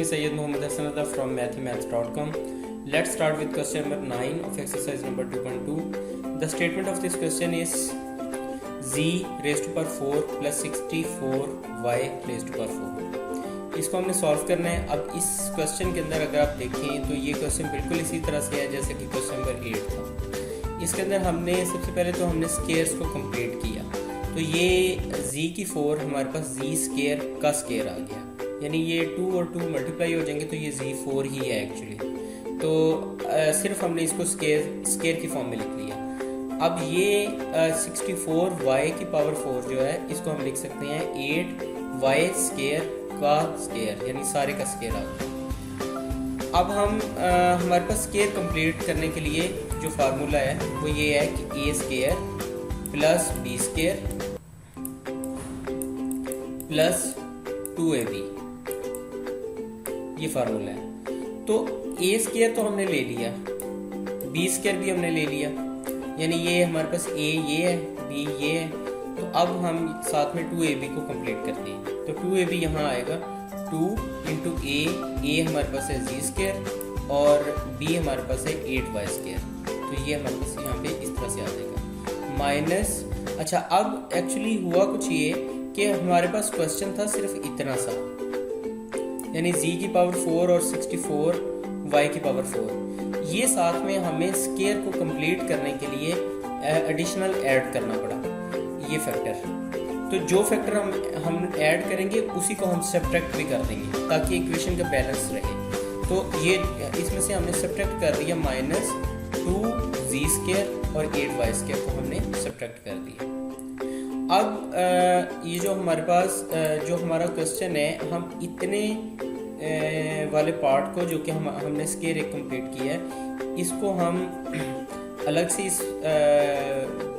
Sayyid Muhammad Hassan Adha from mathemaths.com. Let's start with question number 9 of exercise number 2.2. The statement of this question is z raised to power 4 plus 64y raised to power 4. इसको हमने solve करना है। अब इस question के अंदर अगर आप देखें तो ये क्वेश्चन बिल्कुल इसी तरह से है जैसे कि क्वेश्चन नंबर 8 था। इसके अंदर हमने सबसे पहले तो हमने स्केयर्स को कंप्लीट किया, तो ये z की 4 हमारे पास z स्केयर का स्केयर आ गया, यानी ये 2 और 2 मल्टीप्लाई हो जाएंगे तो ये z4 ही है एक्चुअली। तो सिर्फ हमने इसको स्केयर की फॉर्म में लिख लिया। अब ये 64y की पावर 4 जो है इसको हम लिख सकते हैं 8y स्केयर का स्केयर, यानी सारे का स्केयर आ गया। अब हम हमारे पास स्केयर कंप्लीट करने के लिए जो फार्मूला है वो ये है कि a square plus b square plus 2ab, ये फार्मूला है। तो a स्केयर तो हमने ले लिया, b स्केयर भी हमने ले लिया, यानी ये हमारे पास a ये है, b ये है। तो अब हम साथ में 2ab को कंप्लीट करते हैं। तो 2ab यहाँ आएगा 2 इंटू a हमारे पास है z स्केयर और b हमारे पास है 8y स्केयर। तो ये हमारे पास यहाँ पे इस तरह से आ जाएगा माइनस। अच्छा, अब एक्चुअली हुआ कुछ ये कि हमारे पास क्वेश्चन था सिर्फ इतना सा, यानी z की पावर 4 और 64 y की पावर 4। ये साथ में हमें स्केयर को कंप्लीट करने के लिए एडिशनल ऐड करना पड़ा, ये फैक्टर। तो जो फैक्टर हम ऐड करेंगे उसी को हम सब्ट्रैक्ट भी कर देंगे ताकि इक्वेशन का बैलेंस रहे। तो ये इसमें से हमने सब्ट्रैक्ट कर दिया माइनस 2z स्केयर और 8y स्केयर को हमने सब्ट्रैक्ट कर दिया। अब ये जो हमारे पास जो हमारा क्वेश्चन है, हम इतने वाले पार्ट को जो कि हमने स्केयर एक कंप्लीट किया है, इसको हम अलग से इस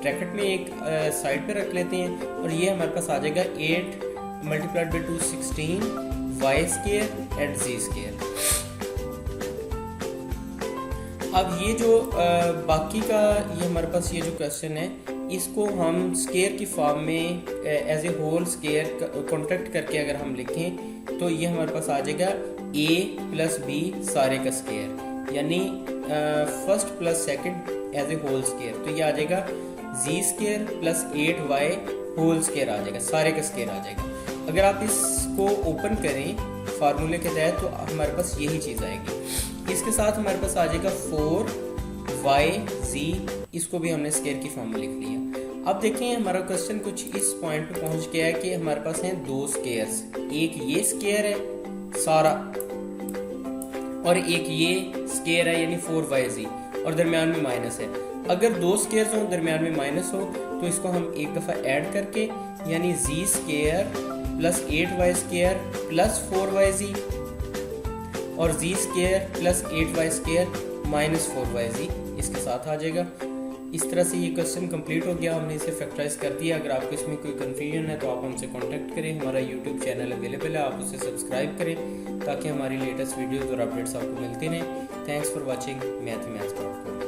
ब्रैकेट में एक साइड पे रख लेते हैं और ये हमारे पास आ जाएगा 8 multiplied by 2 16 y square and z square. अब ये जो बाकी का ये हमारे पास ये जो क्वेश्चन है, इसको हम स्केयर की फॉर्म में as a whole square contract करके अगर हम लिखें तो ये हमारे पास आ जाएगा a प्लस b सारे का स्केयर, यानी first plus second as a whole square. तो ये आ जाएगा z square plus 8y whole square आ जाएगा, सारे का स्केयर आ जाएगा। अगर आप इसको ओपन करें फार्मूले के तहत तो हमारे पास यही चीज़ आएगी। इसके साथ हमारे पास आ जाएगा 4yz, इसको भी हमने स्केयर की फॉर्म में लिख लिया। अब देखें हमारा क्वेश्चन कुछ इस पॉइंट पे पहुंच गया है कि हमारे पास हैं दो स्केयर्स, एक ये स्केयर है सारा और एक ये स्केयर है यानी 4yz और दरमियान में माइनस है। अगर दो स्केयर्स हो दरमियान में माइनस हो तो इसको हम एक दफ़ा ऐड करके यानी z square plus 8y square plus 4yz और z square plus 8y square minus 4yz इसके साथ आ जाएगा। इस तरह से ये क्वेश्चन कंप्लीट हो गया, हमने इसे फैक्टराइज कर दिया। अगर आपको इसमें कोई कन्फ्यूजन है तो आप हमसे कांटेक्ट करें। हमारा यूट्यूब चैनल अवेलेबल है, आप उसे सब्सक्राइब करें ताकि हमारी लेटेस्ट वीडियोज़ और अपडेट्स आपको मिलती रहें। Thanks for watching मैथमेथ्स.com।